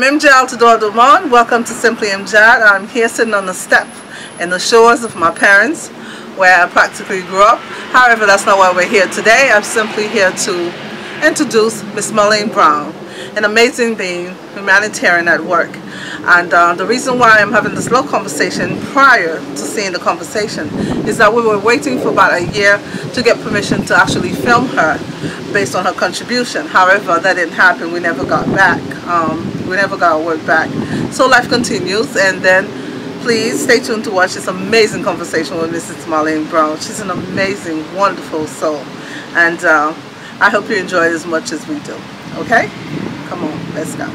MJAD to Door Dumont. Welcome to Simply MJAD. I'm here sitting on the step in the shores of my parents where I practically grew up. However, that's not why we're here today. I'm simply here to introduce Miss Marlene Brown, an amazing being, humanitarian at work. And the reason why I'm having this little conversation prior to seeing the conversation is that we were waiting for about a year to get permission to actually film her based on her contribution. However, that didn't happen. We never got back. We never got our work back. So life continues, and then please stay tuned to watch this amazing conversation with Mrs. Marlene Brown. She's an amazing, wonderful soul, and I hope you enjoy it as much as we do. Okay? Come on, let's go.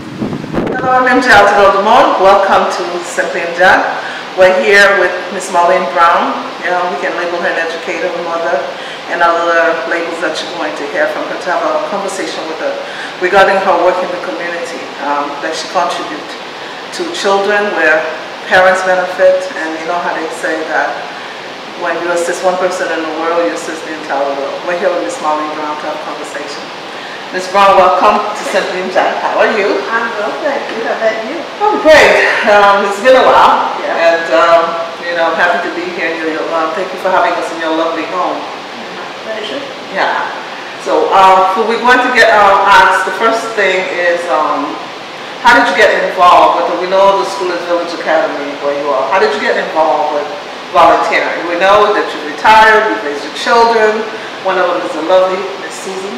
Hello, I'm MJAD to Door Dumont. Welcome to Simply MJAD. We're here with Miss Marlene Brown. You know, we can label her an educator, mother, and other labels that you're going to hear from her, to have a conversation with her regarding her work in the community, that she contributes to children where parents benefit. And you know how they say that when you assist one person in the world, you assist the entire world. We're here with Miss Marlene Brown to have a conversation. Ms. Brown, welcome to Simply MJAD. How are you? I'm well, thank you. How about you? I'm great. It's been a while, yeah. And you know, I'm happy to be here. Thank you for having us in your lovely home. My pleasure. Yeah. So we're going to get asked. The first thing is, how did you get involved with? We know the school is Village Academy where you are. How did you get involved with volunteering? We know that you're retired. You've raised your children. One of them is a lovely Miss Susan.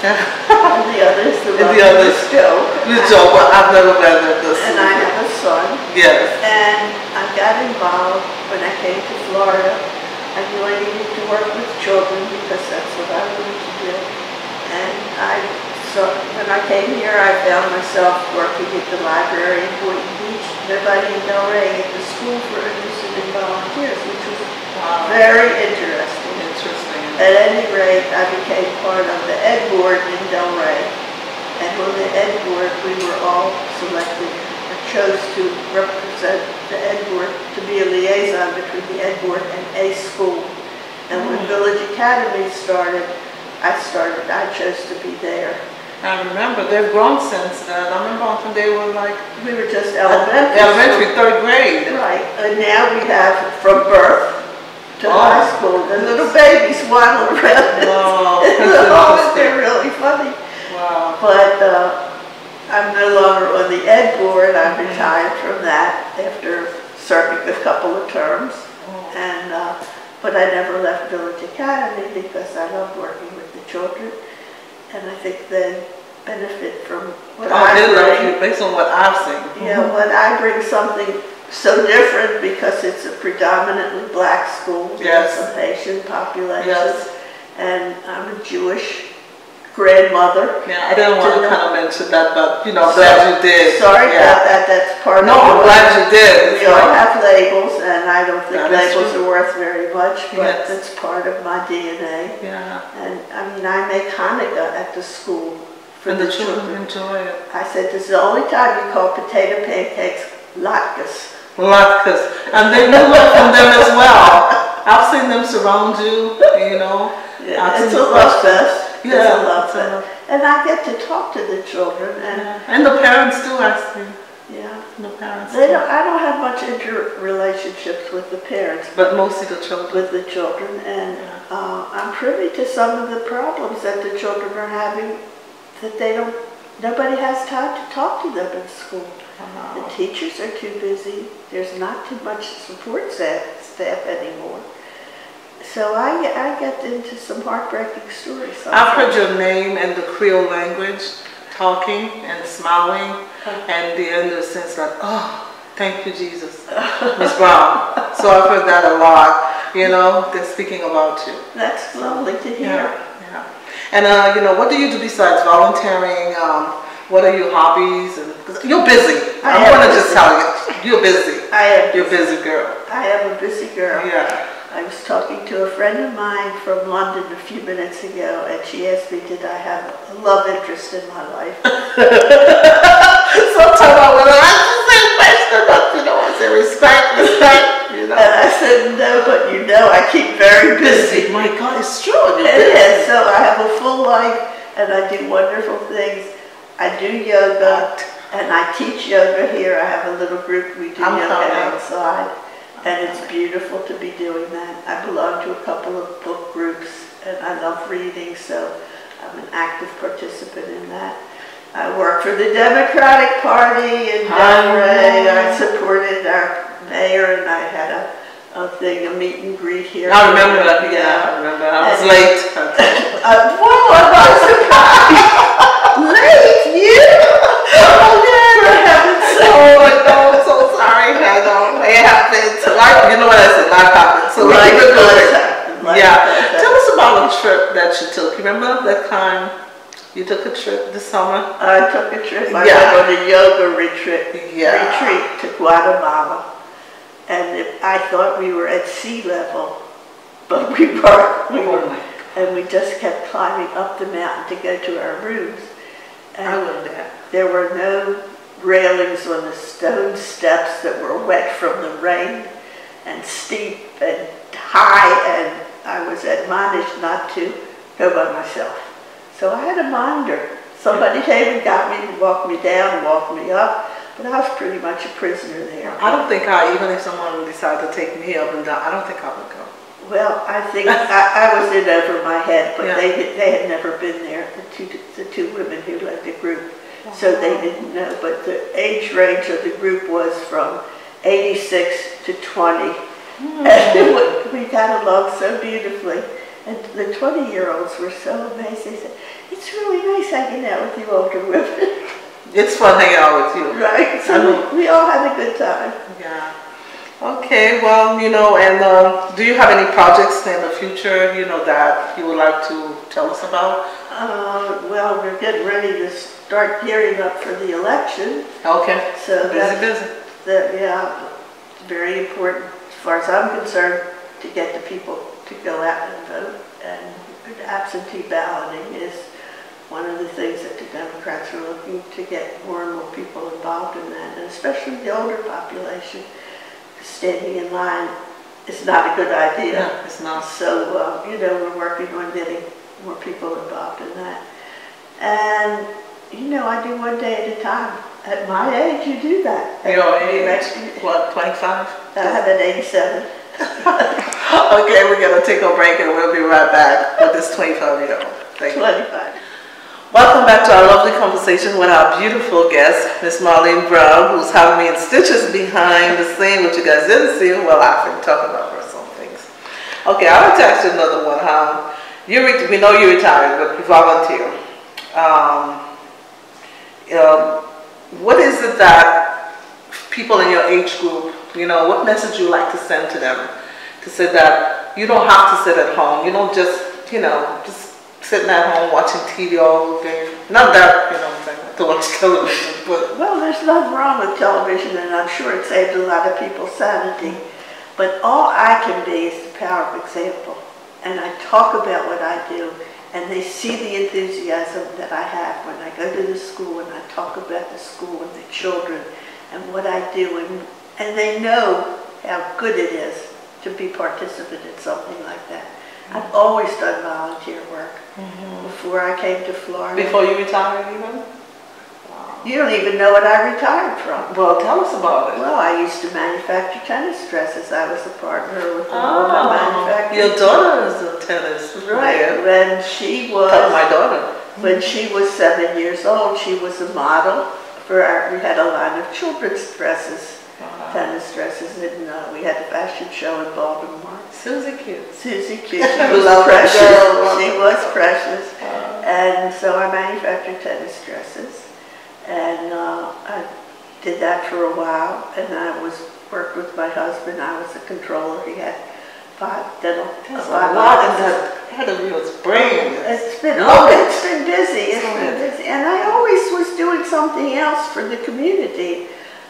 And the others, Joe. Miss Joe, but I've never met this. And I have a son. Yes. And I got involved when I came to Florida. I knew I needed to work with children because that's what I wanted to do. And when I came here, I found myself working at the library in Boynton Beach. Nobody in Delray at the school for interested in volunteers, which was very interesting. At any rate, I became part of the Ed Board in Delray. And on the Ed Board, we were all selected or chose to represent the Ed Board, to be a liaison between the Ed Board and a school. And when Village Academy started, I chose to be there. I remember, they've grown since then. I remember often they were like... We were just elementary. Elementary, third grade. Right. And now we have from birth to high school, the little babies waddle around. Wow. They're really funny. Wow. But I'm no longer on the Ed Board. I retired from that after serving a couple of terms. And but I never left Village Academy because I love working with the children, and I think they benefit from what I bring. Based on what I've seen. Yeah, when I bring something so different because it's a predominantly black school, yes. Some Haitian population, yes. And I'm a Jewish grandmother. Yeah, I didn't want to kind of mention that, but you know, I'm glad you did. Sorry about that. That's part of it. No, I'm glad you did. We all have labels, and I don't think labels are worth very much, but it's part of my DNA. Yeah. And I mean, I make Hanukkah at the school for the children. Enjoy it. I said, this is the only time you call potato pancakes latkes. Latkes. And they know it from them as well. I've seen them surround you, you know. Yeah, it's a love fest. Yeah. It's a love fest. And I get to talk to the children. And the parents too, actually. Yeah. The parents I don't have much interrelationships with the parents. But mostly the children. With the children. And I'm privy to some of the problems that the children are having, that nobody has time to talk to them in school. The teachers are too busy. There's not too much support staff anymore. So I get into some heartbreaking stories sometimes. I've heard your name in the Creole language, talking and smiling, and in the sense like, oh, thank you, Jesus, Miss Brown. So I've heard that a lot. You know, they're speaking about you. That's lovely to hear. Yeah. And you know, what do you do besides volunteering? What are your hobbies? And you're busy. I want to just tell you, you're busy. You're a busy girl. I am a busy girl. Yeah. I was talking to a friend of mine from London a few minutes ago, and she asked me, did I have a love interest in my life? Sometimes I would ask the same question, but you know, I say respect, you know. And I said, no, but you know, I keep very busy. My God, it's true. It is. So I have a full life, and I do wonderful things. I do yoga. And I teach yoga here. I have a little group. We do yoga outside. And it's beautiful to be doing that. I belong to a couple of book groups, and I love reading, so I'm an active participant in that. I work for the Democratic Party in Delray. I supported our mayor, and I had a meet and greet here. I remember that. Yeah, I remember. I was late. Well, I was surprised. Late? You? Oh, for heaven's sake. I'm so sorry. It happened. Life, you know what I said? Life happened. So life happen. Yeah. Tell us about a trip that you took. You remember that time you took a trip this summer? I took a trip. I went on a yoga retreat to Guatemala. And I thought we were at sea level, but we weren't. And we just kept climbing up the mountain to go to our rooms. And I went there. There were no railings on the stone steps that were wet from the rain and steep and high, and I was admonished not to go by myself. So I had a minder. Somebody came and got me and walked me down and walked me up. But I was pretty much a prisoner there. I don't think even if someone decided to take me up and down, I don't think I would go. Well, I think I was in over my head, but they had never been there, the two women who led the group, so they didn't know. But the age range of the group was from 86 to 20. And we got along so beautifully. And the 20-year-olds were so amazed. They said, "It's really nice hanging out with you older women." It's fun hanging out with you. Right. So we all had a good time. Yeah. Okay, well, and do you have any projects in the future, that you would like to tell us about? Well, we're getting ready to start gearing up for the election. Okay. So busy. Yeah, very important as far as I'm concerned to get the people to go out and vote. And absentee balloting is one of the things that the Democrats are looking to get more and more people involved in that, and especially the older population. Standing in line is not a good idea. No, it's not. So, we're working on getting more people involved in that. And, I do one day at a time. At my age, you do that. Your age? What, 25? I have an 87. Okay, we're going to take a break and we'll be right back with this 25-year-old. 25. Welcome back to our lovely conversation with our beautiful guest, Miss Marlene Brown, who's having me in stitches behind the scene, which you guys didn't see. We're laughing, talking about personal things. Okay, I want to ask you another one. We know you're retired, but you volunteer. What is it that people in your age group, what message you like to send to them? To say that you don't have to sit at home. You don't just sitting at home watching TV all day. Not that, to watch television, but... Well, there's nothing wrong with television, and I'm sure it saved a lot of people's sanity. But all I can be is the power of example. And I talk about what I do, and they see the enthusiasm that I have when I go to the school, and I talk about the school and the children and what I do, and they know how good it is to be participant in something like that. I've always done volunteer work before I came to Florida. Before you retired even? Wow. You don't even know what I retired from. Well, tell us about it. Well, I used to manufacture tennis dresses. I was a partner with a woman manufacturer. Your daughter is a tennis player. Right. When she was... My daughter. When she was 7 years old, she was a model we had a line of children's dresses. Tennis dresses, and we had a fashion show in Baltimore. Susie Cute. Susie Cute. She was precious. She was precious. And so I manufactured tennis dresses, and I did that for a while. And then I worked with my husband. I was a controller. He had 5 dental. That's a lot in that head of yours brain. It's been busy. It's been busy, and I always was doing something else for the community.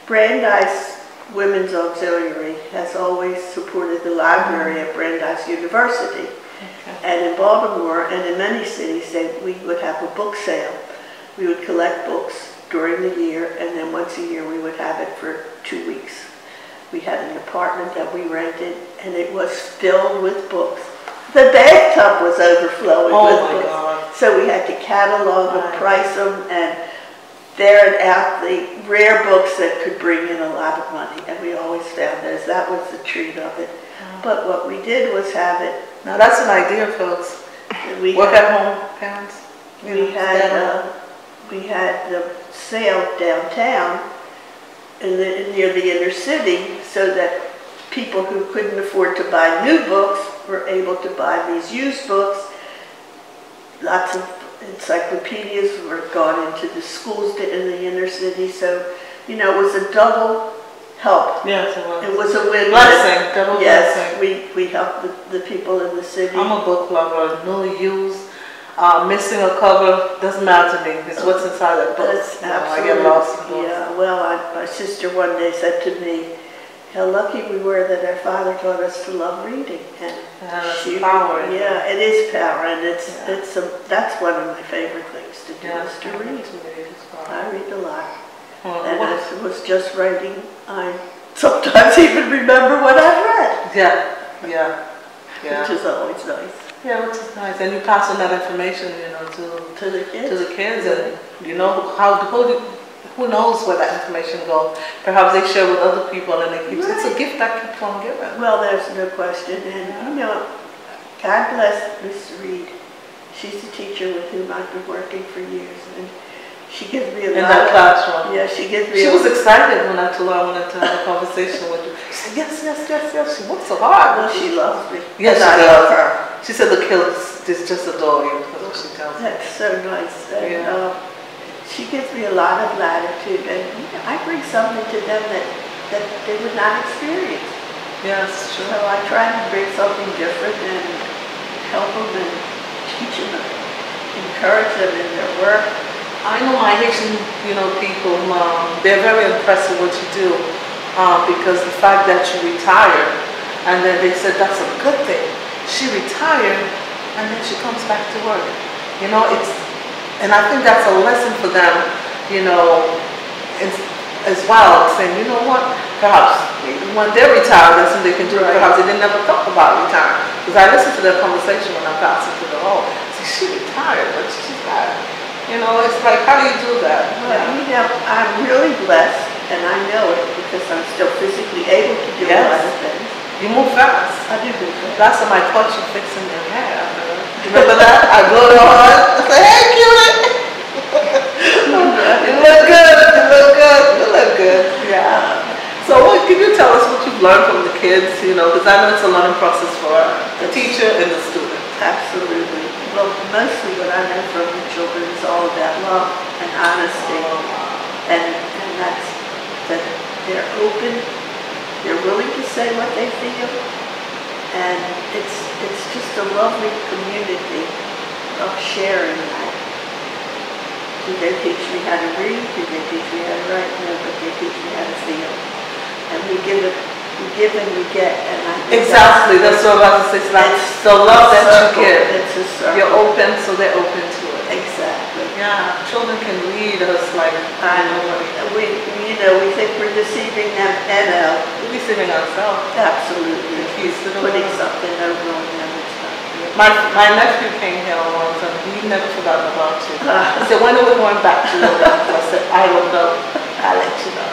Brandeis Women's Auxiliary has always supported the library at Brandeis University. And in Baltimore and in many cities, we would have a book sale. We would collect books during the year, and then once a year we would have it for 2 weeks. We had an apartment that we rented, and it was filled with books. The bathtub was overflowing with books. God. So we had to catalog and price them and ferret out the rare books that could bring in a lot of money, and we always found those. That was the treat of it. But what we did was have it. Now that's an idea, folks. Work at home, parents. We had the sale downtown near the inner city, so that people who couldn't afford to buy new books were able to buy these used books. Lots of encyclopedias were gone into the schools in the inner city, so it was a double help. Yes, it was. It was a win-win. Blessing, double blessing. Yes, we helped the people in the city. I'm a book lover. No use. Missing a cover doesn't matter to me. It's what's inside that book. I get lost in books. Yeah, well, my sister one day said to me, how lucky we were that our father taught us to love reading. And that's power. Yeah, it is power, and that's one of my favorite things to do, is to read. I read a lot. And I was just writing, I sometimes even remember what I've read. Yeah. Which is always nice. Yeah, which is nice. And you pass on that information, to the kids. And who knows where that information goes. Perhaps they share with other people, and it's a gift that keeps on giving. Well, there's no question. And God bless Miss Reed. She's a teacher with whom I've been working for years, and she gives me a lot. In that classroom. Yeah, she gives me. She was excited when I told her I wanted to have a conversation with you. She said, yes. She works so hard. Well, she loves me. Yes, she does. Her. She said the kids just adore you. That's what she tells me. That's so nice. And, she gives me a lot of latitude, and I bring something to them that they would not experience. Yes, sure. So I try to bring something different and help them and teach them, encourage them in their work. I know my Haitian, people, they're very impressed with what you do, because the fact that you retired, and then they said that's a good thing. She retired, and then she comes back to work. And I think that's a lesson for them, as well, saying, you know what, perhaps when they're retired, that's when they can do it. Perhaps they didn't ever thought about retiring. Because I listened to their conversation when I'm passing to the hall. She retired, but she's not. It's like, how do you do that? Well, I'm really blessed, and I know it because I'm still physically able to do a lot of things. You move fast. I do move fast. Last time I caught you fixing your hair. Remember that? I blew it on. I said, hey, cutie. You look good. You look good. Yeah. So can you tell us what you've learned from the kids, because I know it's a learning process for the teacher and the student. Absolutely. Well, mostly what I know from the children is all about love and honesty. And that's that they're open, they're willing to say what they feel, and it's just a lovely community of sharing that. Did they teach me how to read? Did they teach me how to write? No, but they teach me how to feel. And we give and we get. And I think that's what I was about to say. It's like the love that you give. It's a circle. You're open, so they're open to it. Exactly. Yeah, children can read us like we think we're deceiving them, and we're deceiving ourselves. Absolutely. He's putting something over on them. My nephew came here once, and he never forgotten about you. He said, when are we going back to your house? I said, I don't know. I'll let you know.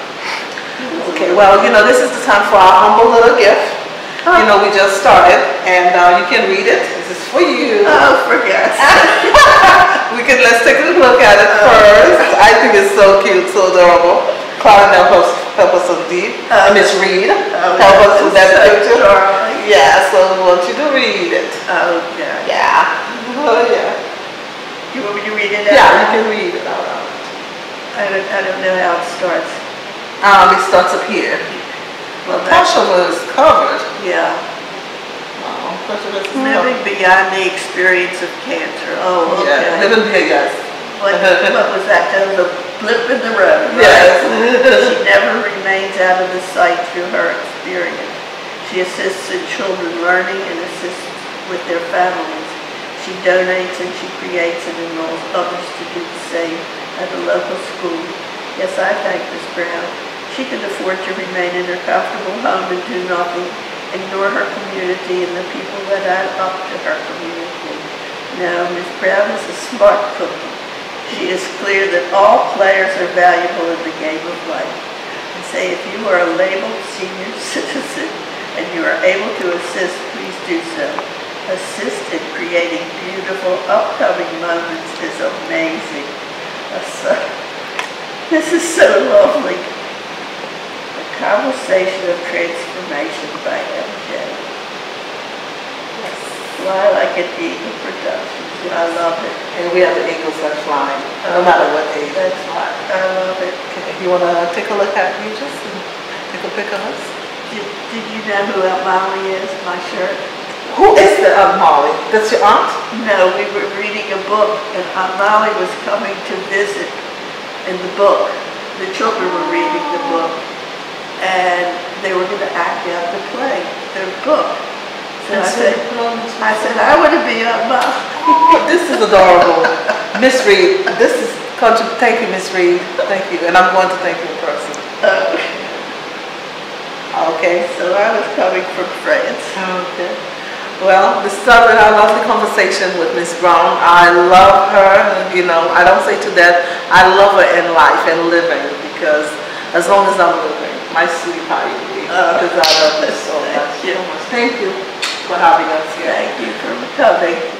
Okay, well, this is the time for our humble little gift. We just started, and you can read it. This is for you. Oh, forget. Let's take a look at it first. I think it's so cute, so adorable. Clara help us indeed. Miss Reed, help us with that picture. Yeah, so I want you to read it. Okay. Yeah. Oh, yeah. You want me to read it out? Yeah, you can read it out loud. I don't know how it starts. It starts up here. Well, Tasha was covered. Yeah. Living beyond the experience of cancer. Oh, okay. Yeah, living beyond. What was that? That was a blip in the road, right? Yes. She never remains out of the sight through her experience. She assists in children learning and assists with their families. She donates and she creates and enrolls others to do the same at a local school. Yes, I thank Ms. Brown. She could afford to remain in her comfortable home and do nothing, ignore her community and the people that add up to her community. No, Ms. Brown is a smart cookie. She is clear that all players are valuable in the game of life. And say, if you are a labeled senior citizen and you are able to assist, please do so. Assist in creating beautiful upcoming moments is amazing. This is so lovely. A Conversation of Transformation by MJ. Fly Like an Eagle Productions. I love it. And we have the eagles that fly, no matter what age. That's why I love it. Okay. You want to take a look at Aegis and take a pic of us? Did you know who Aunt Molly is? My shirt. Who is the Aunt Molly? That's your aunt? No, we were reading a book, and Aunt Molly was coming to visit in the book. The children were reading the book, and they were going to act out the play, their book. So I said, I want to be Aunt Molly. Oh, this is adorable. Miss Reed, this is, thank you, Miss Reed. Thank you. And I'm going to thank you in person. Okay. So I was coming from France. Okay. Well, this started our lovely conversation with Miss Brown. I love her, you know, I don't say to death, I love her in life and living, because as long as I'm living, my sweetheart, because I love her so much. Thank you. Thank you for having us here. Thank you for coming.